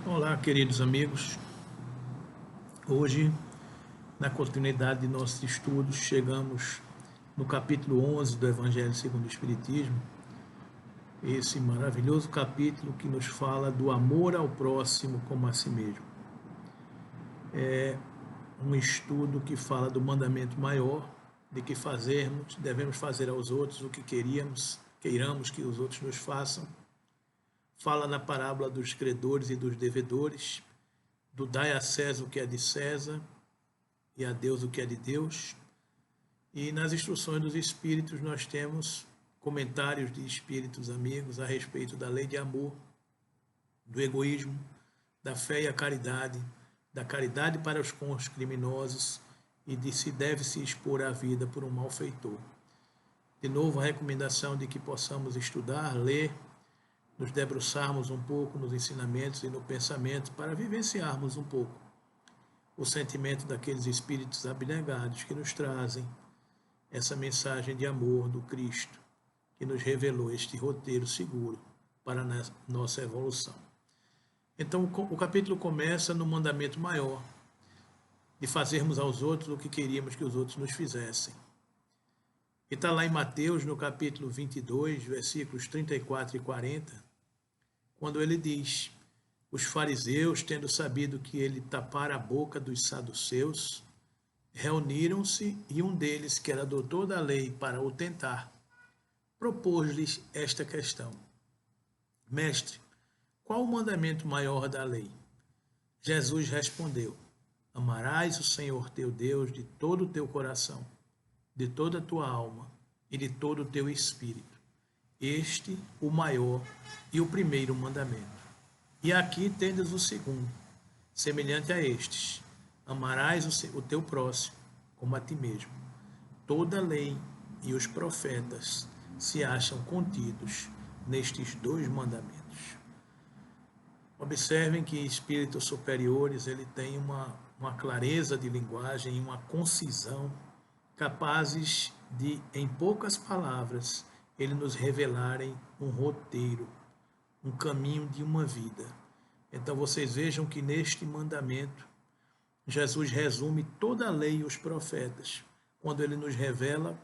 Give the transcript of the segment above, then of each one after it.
Olá, queridos amigos. Hoje, na continuidade de nossos estudos, chegamos no capítulo 11 do Evangelho segundo o Espiritismo, esse maravilhoso capítulo que nos fala do amor ao próximo como a si mesmo. É um estudo que fala do mandamento maior, de que devemos fazer aos outros o que queiramos que os outros nos façam. Fala na parábola dos credores e dos devedores, do dai a César o que é de César e a Deus o que é de Deus. E nas instruções dos Espíritos nós temos comentários de espíritos amigos a respeito da lei de amor, do egoísmo, da fé e a caridade, da caridade para com os criminosos e de se deve se expor à vida por um malfeitor. De novo, a recomendação de que possamos estudar, ler, nos debruçarmos um pouco nos ensinamentos e no pensamento para vivenciarmos um pouco o sentimento daqueles espíritos abnegados que nos trazem essa mensagem de amor do Cristo, que nos revelou este roteiro seguro para a nossa evolução. Então, o capítulo começa no mandamento maior, de fazermos aos outros o que queríamos que os outros nos fizessem. E está lá em Mateus, no capítulo 22, versículos 34 e 40, quando ele diz: os fariseus, tendo sabido que ele tapara a boca dos saduceus, reuniram-se e um deles, que era doutor da lei, para o tentar, propôs-lhes esta questão: Mestre, qual o mandamento maior da lei? Jesus respondeu: amarás o Senhor teu Deus de todo o teu coração, de toda a tua alma e de todo o teu espírito. Este, o maior e o primeiro mandamento. E aqui tendes o segundo, semelhante a estes: amarás o teu próximo como a ti mesmo. Toda a lei e os profetas se acham contidos nestes dois mandamentos. Observem que espíritos superiores ele tem uma clareza de linguagem e uma concisão capazes de, em poucas palavras, ele nos revelarem um roteiro, um caminho de uma vida. Então vocês vejam que neste mandamento, Jesus resume toda a lei e os profetas, quando ele nos revela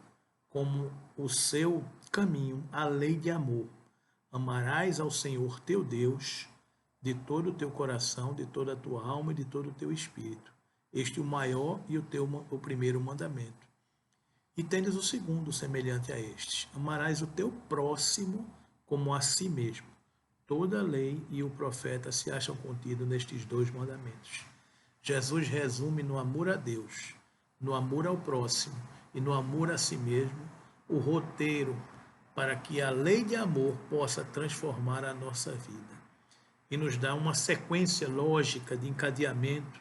como o seu caminho, a lei de amor. Amarás ao Senhor teu Deus de todo o teu coração, de toda a tua alma e de todo o teu espírito. Este é o maior e o primeiro mandamento. E tendes o segundo, semelhante a estes: amarás o teu próximo como a si mesmo. Toda a lei e o profeta se acham contidos nestes dois mandamentos. Jesus resume no amor a Deus, no amor ao próximo e no amor a si mesmo o roteiro para que a lei de amor possa transformar a nossa vida. E nos dá uma sequência lógica de encadeamento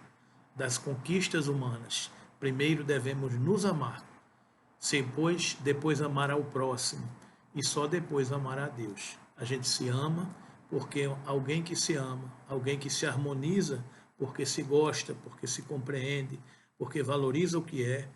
das conquistas humanas. Primeiro devemos nos amar, depois amar ao próximo e só depois amar a Deus. A gente se ama porque alguém que se ama, alguém que se harmoniza porque se gosta, porque se compreende, porque valoriza o que é,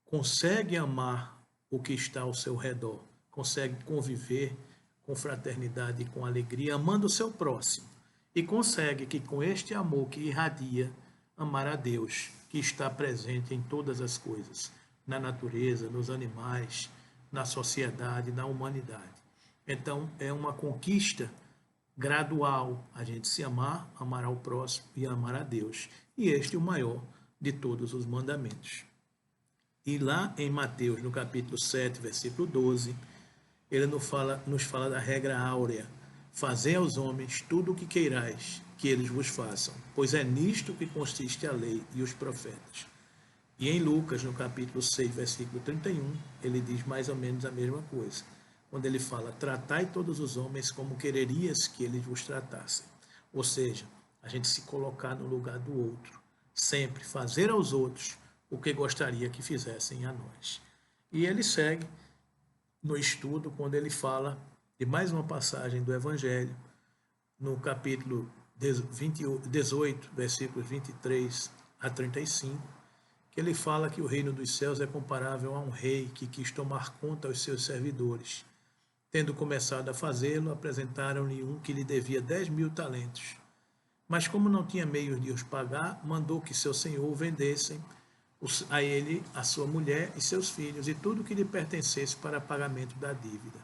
consegue amar o que está ao seu redor, consegue conviver com fraternidade e com alegria, amando o seu próximo, e consegue que com este amor que irradia, amar a Deus, que está presente em todas as coisas, na natureza, nos animais, na sociedade, na humanidade. Então, é uma conquista gradual, a gente se amar, amar ao próximo e amar a Deus. E este é o maior de todos os mandamentos. E lá em Mateus, no capítulo 7, versículo 12, ele nos fala da regra áurea: fazei aos homens tudo o que queirais que eles vos façam, pois é nisto que consiste a lei e os profetas. E em Lucas, no capítulo 6, versículo 31, ele diz mais ou menos a mesma coisa, quando ele fala: tratai todos os homens como quererias que eles vos tratassem. Ou seja, a gente se colocar no lugar do outro, sempre fazer aos outros o que gostaria que fizessem a nós. E ele segue no estudo quando ele fala de mais uma passagem do Evangelho, no capítulo 18, versículos 23 a 35, que ele fala que o reino dos céus é comparável a um rei que quis tomar conta aos seus servidores. Tendo começado a fazê-lo, apresentaram-lhe um que lhe devia 10.000 talentos. Mas como não tinha meios de os pagar, mandou que seu senhor vendessem a ele, a sua mulher e seus filhos, e tudo que lhe pertencesse para pagamento da dívida.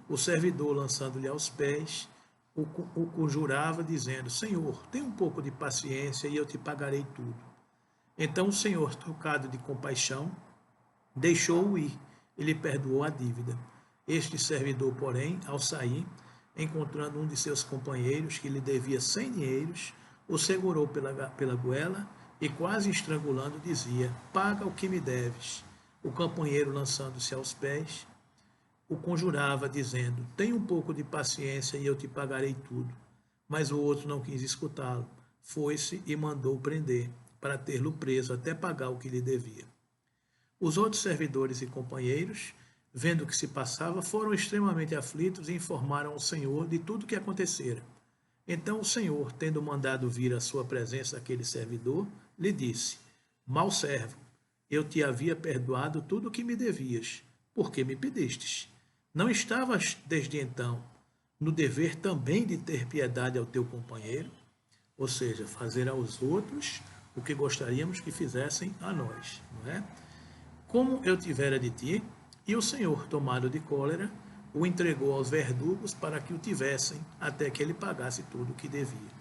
O servidor, lançando-lhe aos pés, o conjurava, dizendo: Senhor, tem um pouco de paciência e eu te pagarei tudo. Então o senhor, tocado de compaixão, deixou-o ir e lhe perdoou a dívida. Este servidor, porém, ao sair, encontrando um de seus companheiros que lhe devia 100 dinheiros, o segurou pela goela e, quase estrangulando, dizia: Paga o que me deves. O companheiro, lançando-se aos pés, o conjurava, dizendo: Tenha um pouco de paciência e eu te pagarei tudo. Mas o outro não quis escutá-lo. Foi-se e mandou prender, para tê-lo preso até pagar o que lhe devia. Os outros servidores e companheiros, vendo o que se passava, foram extremamente aflitos e informaram ao Senhor de tudo o que acontecera. Então o Senhor, tendo mandado vir à sua presença aquele servidor, lhe disse: Mau servo, eu te havia perdoado tudo o que me devias, porque me pedistes. Não estavas, desde então, no dever também de ter piedade ao teu companheiro? Ou seja, fazer aos outros o que gostaríamos que fizessem a nós, não é? Como eu tivera de ti, e o Senhor, tomado de cólera, o entregou aos verdugos para que o tivessem, até que ele pagasse tudo o que devia.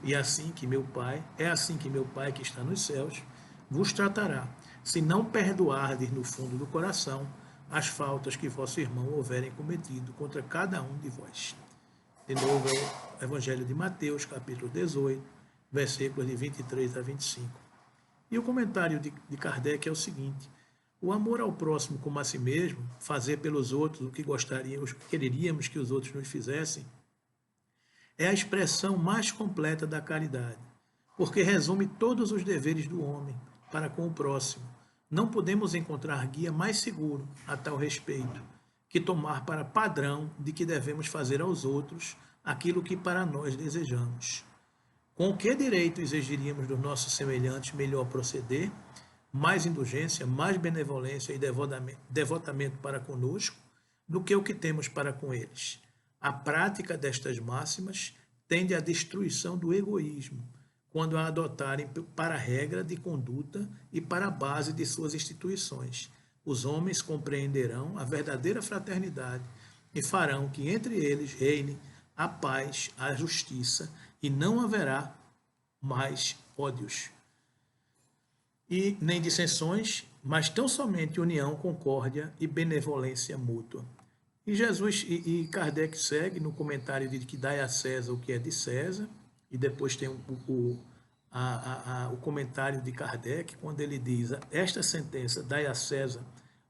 E assim que meu Pai que está nos céus vos tratará, se não perdoardes no fundo do coração as faltas que vosso irmão houverem cometido contra cada um de vós. De novo, é o Evangelho de Mateus, capítulo 18, versículos de 23 a 25. E o comentário de Kardec é o seguinte: o amor ao próximo como a si mesmo, fazer pelos outros o que quereríamos que os outros nos fizessem, é a expressão mais completa da caridade, porque resume todos os deveres do homem para com o próximo. Não podemos encontrar guia mais seguro a tal respeito que tomar para padrão de que devemos fazer aos outros aquilo que para nós desejamos. Com que direito exigiríamos dos nossos semelhantes melhor proceder, mais indulgência, mais benevolência e devotamento para conosco do que o que temos para com eles? A prática destas máximas tende à destruição do egoísmo, quando a adotarem para a regra de conduta e para a base de suas instituições. Os homens compreenderão a verdadeira fraternidade e farão que entre eles reine a paz, a justiça, e não haverá mais ódios e nem dissensões, mas tão somente união, concórdia e benevolência mútua. E Jesus e Kardec segue no comentário de que dai a César o que é de César, e depois tem o comentário de Kardec, quando ele diz: esta sentença, dai a César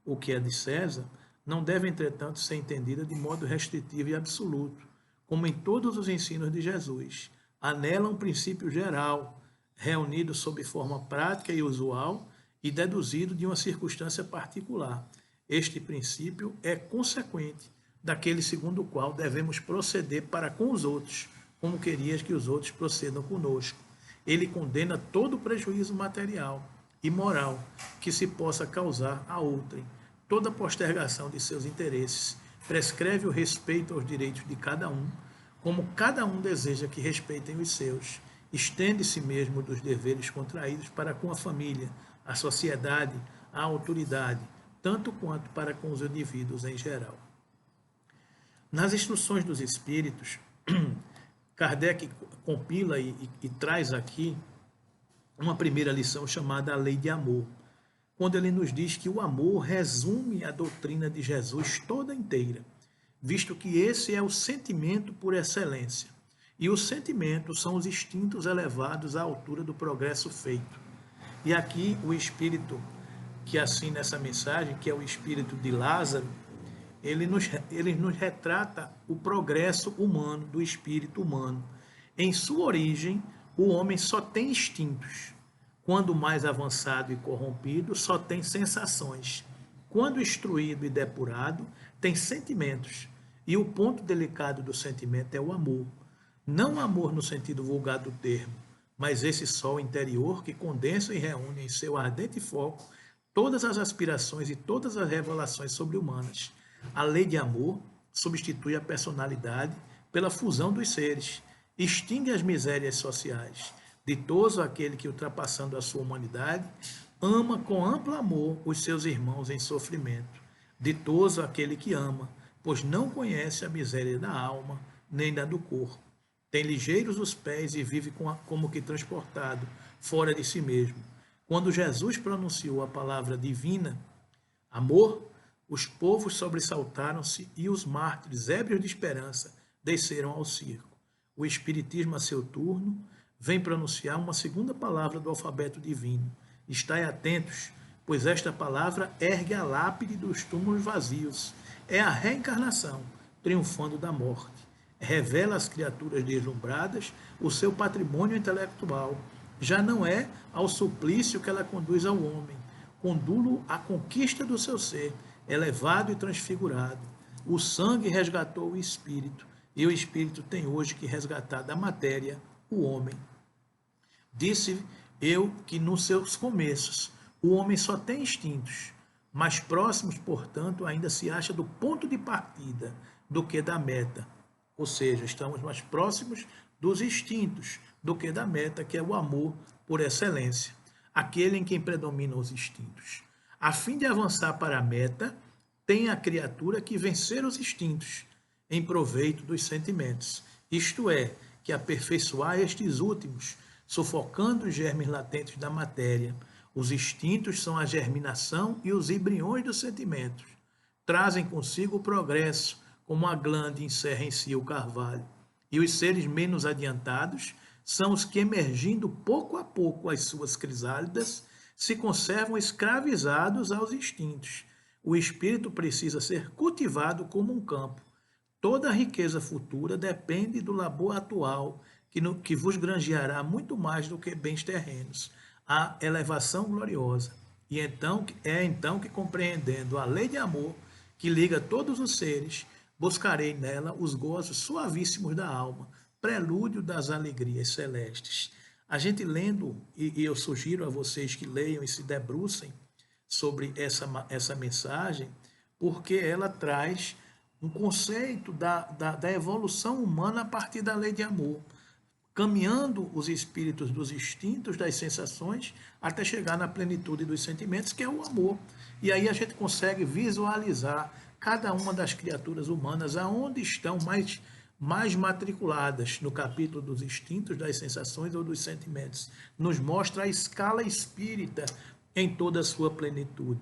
o que é de César, não deve, entretanto, ser entendida de modo restritivo e absoluto, como em todos os ensinos de Jesus. Anela um princípio geral, reunido sob forma prática e usual e deduzido de uma circunstância particular. Este princípio é consequente daquele segundo o qual devemos proceder para com os outros, como querias que os outros procedam conosco. Ele condena todo prejuízo material e moral que se possa causar a outrem, toda postergação de seus interesses, prescreve o respeito aos direitos de cada um, como cada um deseja que respeitem os seus, estende-se mesmo dos deveres contraídos para com a família, a sociedade, a autoridade, tanto quanto para com os indivíduos em geral. Nas instruções dos Espíritos, Kardec compila e traz aqui uma primeira lição chamada a Lei de Amor, quando ele nos diz que o amor resume a doutrina de Jesus toda inteira, visto que esse é o sentimento por excelência, e os sentimentos são os instintos elevados à altura do progresso feito. E aqui o Espírito que assina essa mensagem, que é o Espírito de Lázaro, ele nos retrata o progresso humano, do espírito humano. Em sua origem, o homem só tem instintos. Quando mais avançado e corrompido, só tem sensações. Quando instruído e depurado, tem sentimentos. E o ponto delicado do sentimento é o amor. Não o amor no sentido vulgar do termo, mas esse sol interior que condensa e reúne em seu ardente foco todas as aspirações e todas as revelações sobre-humanas. A lei de amor substitui a personalidade pela fusão dos seres extingue as misérias sociais. Ditoso aquele que, ultrapassando a sua humanidade, ama com amplo amor os seus irmãos em sofrimento. Ditoso aquele que ama, pois não conhece a miséria da alma, nem da do corpo. Tem ligeiros os pés e vive como que transportado, fora de si mesmo. Quando Jesus pronunciou a palavra divina, amor, os povos sobressaltaram-se e os mártires, ébrios de esperança, desceram ao circo. O Espiritismo, a seu turno, vem pronunciar uma segunda palavra do alfabeto divino. Estai atentos, pois esta palavra ergue a lápide dos túmulos vazios. É a reencarnação, triunfando da morte. Revela às criaturas deslumbradas o seu patrimônio intelectual. Já não é ao suplício que ela conduz ao homem, condulo à conquista do seu ser, elevado e transfigurado. O sangue resgatou o espírito, e o espírito tem hoje que resgatar da matéria o homem. Disse eu que nos seus começos o homem só tem instintos, mais próximos, portanto, ainda se acha do ponto de partida do que da meta. Ou seja, estamos mais próximos dos instintos do que da meta, que é o amor por excelência, aquele em quem predominam os instintos. A fim de avançar para a meta, tem a criatura que vencer os instintos, em proveito dos sentimentos, isto é, que aperfeiçoar estes últimos, sufocando os germes latentes da matéria. Os instintos são a germinação e os embriões dos sentimentos. Trazem consigo o progresso, como a glande encerra em si o carvalho. E os seres menos adiantados são os que, emergindo pouco a pouco as suas crisálidas, se conservam escravizados aos instintos. O espírito precisa ser cultivado como um campo. Toda a riqueza futura depende do labor atual, que vos granjeará muito mais do que bens terrenos, a elevação gloriosa. E então que, compreendendo a lei de amor que liga todos os seres, buscarei nela os gozos suavíssimos da alma, prelúdio das alegrias celestes. A gente lendo, e eu sugiro a vocês que leiam e se debrucem sobre essa mensagem, porque ela traz um conceito da evolução humana a partir da lei de amor, caminhando os espíritos dos instintos, das sensações, até chegar na plenitude dos sentimentos, que é o amor. E aí a gente consegue visualizar cada uma das criaturas humanas, aonde estão mais matriculadas no capítulo dos instintos, das sensações ou dos sentimentos. Nos mostra a escala espírita em toda a sua plenitude.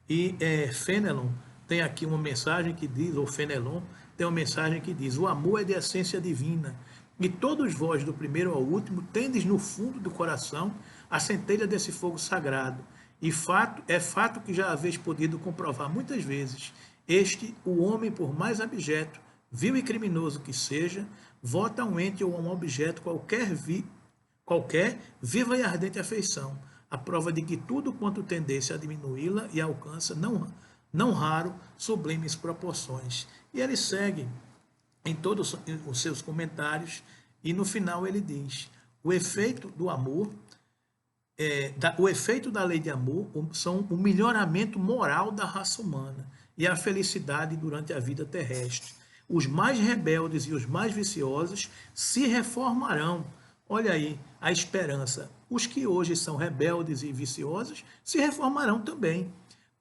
E Fenelon tem aqui uma mensagem que diz, ou Fenelon tem uma mensagem que diz: o amor é de essência divina, e todos vós, do primeiro ao último, tendes no fundo do coração a centelha desse fogo sagrado. E é fato que já haveis podido comprovar muitas vezes. O homem, por mais abjeto, vil e criminoso que seja, vota a um ente ou a um objeto qualquer viva e ardente afeição, a prova de que tudo quanto tendesse a diminuí-la e alcança, não raro, sublimes proporções. E ele segue em todos os seus comentários, e no final ele diz: o efeito do amor, o efeito da lei de amor são o melhoramento moral da raça humana e a felicidade durante a vida terrestre. Os mais rebeldes e os mais viciosos se reformarão. Olha aí a esperança. Os que hoje são rebeldes e viciosos se reformarão também,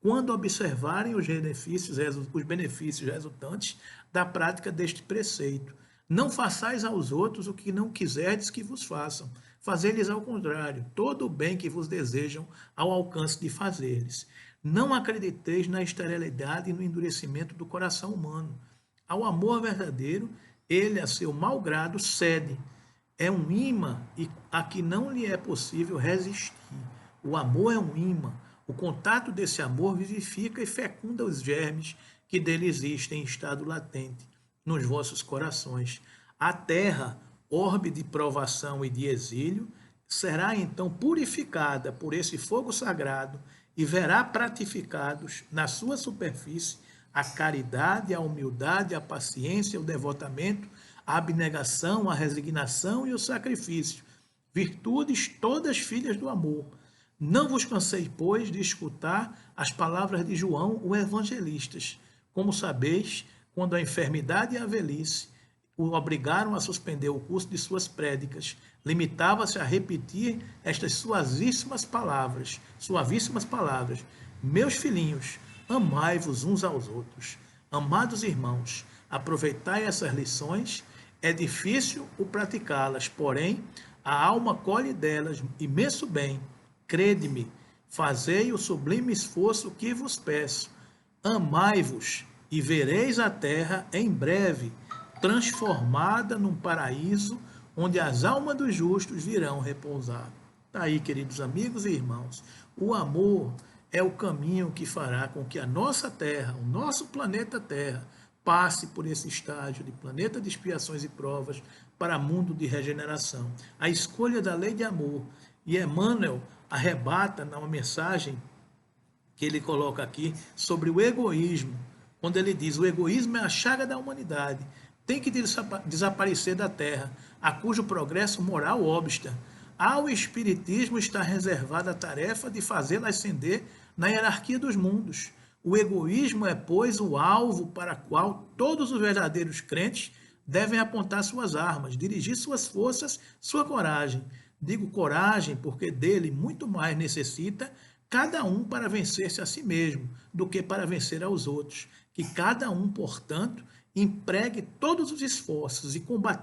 quando observarem os benefícios resultantes da prática deste preceito. Não façais aos outros o que não quiserdes que vos façam. Fazei-lhes ao contrário, todo o bem que vos desejam ao alcance de fazer-lhes. Não acrediteis na esterilidade e no endurecimento do coração humano. Ao amor verdadeiro, ele, a seu mau grado, cede. É um imã a que não lhe é possível resistir. O amor é um imã. O contato desse amor vivifica e fecunda os germes que dele existem em estado latente nos vossos corações. A terra, orbe de provação e de exílio, será então purificada por esse fogo sagrado e verá pratificados na sua superfície a caridade, a humildade, a paciência, o devotamento, a abnegação, a resignação e o sacrifício, virtudes todas filhas do amor. Não vos canseis, pois, de escutar as palavras de João, o evangelista. Como sabeis, quando a enfermidade e a velhice o obrigaram a suspender o curso de suas prédicas. Limitava-se a repetir estas suavíssimas palavras. Meus filhinhos, amai-vos uns aos outros. Amados irmãos, aproveitai essas lições. É difícil o praticá-las, porém, a alma colhe delas imenso bem. Crede-me, fazei o sublime esforço que vos peço. Amai-vos e vereis a terra em breve transformada num paraíso onde as almas dos justos virão repousar. Está aí, queridos amigos e irmãos, o amor é o caminho que fará com que a nossa terra, o nosso planeta Terra, passe por esse estágio de planeta de expiações e provas para mundo de regeneração. A escolha da lei de amor. E Emmanuel arrebata numa mensagem que ele coloca aqui sobre o egoísmo, quando ele diz: o egoísmo é a chaga da humanidade, tem que desaparecer da terra, a cujo progresso moral obsta. Ao Espiritismo está reservada a tarefa de fazê-la ascender na hierarquia dos mundos. O egoísmo é, pois, o alvo para o qual todos os verdadeiros crentes devem apontar suas armas, dirigir suas forças, sua coragem. Digo coragem porque dele muito mais necessita cada um para vencer-se a si mesmo do que para vencer aos outros. Que cada um, portanto, empregue todos os esforços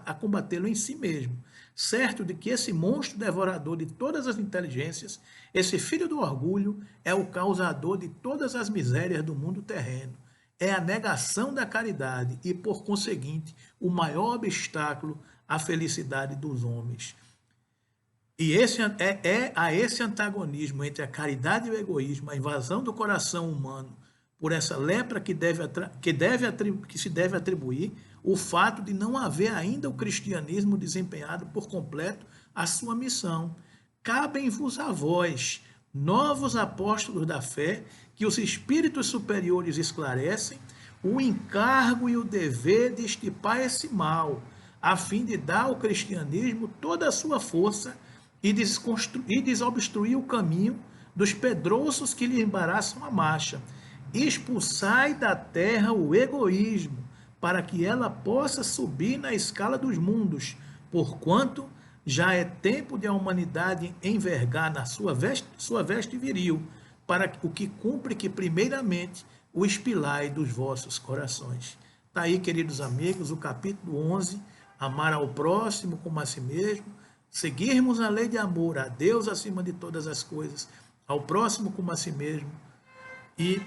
a combatê-lo em si mesmo, certo de que esse monstro devorador de todas as inteligências, esse filho do orgulho, é o causador de todas as misérias do mundo terreno. É a negação da caridade e, por conseguinte, o maior obstáculo à felicidade dos homens. E esse antagonismo entre a caridade e o egoísmo, a invasão do coração humano por essa lepra que se deve atribuir o fato de não haver ainda o cristianismo desempenhado por completo a sua missão. Cabem-vos a vós, novos apóstolos da fé, que os espíritos superiores esclarecem, o encargo e o dever de estipar esse mal, a fim de dar ao cristianismo toda a sua força e desobstruir o caminho dos pedrouços que lhe embaraçam a marcha. Expulsai da terra o egoísmo, para que ela possa subir na escala dos mundos, porquanto já é tempo de a humanidade envergar na sua veste viril, para o que cumpre que primeiramente o espilai dos vossos corações. Está aí, queridos amigos, o capítulo 11, amar ao próximo como a si mesmo, seguirmos a lei de amor, a Deus acima de todas as coisas, ao próximo como a si mesmo, e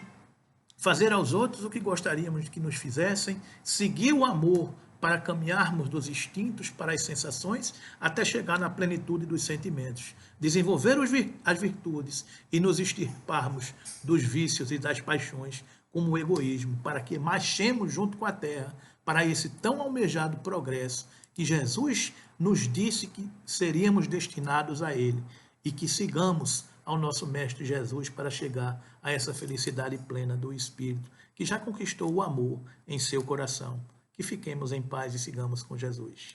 fazer aos outros o que gostaríamos que nos fizessem, seguir o amor para caminharmos dos instintos para as sensações até chegar na plenitude dos sentimentos, desenvolver as virtudes e nos extirparmos dos vícios e das paixões, como o egoísmo, para que marchemos junto com a terra para esse tão almejado progresso que Jesus nos disse que seríamos destinados a ele, e que sigamos ao nosso Mestre Jesus para chegar a essa felicidade plena do Espírito, que já conquistou o amor em seu coração. Que fiquemos em paz e sigamos com Jesus.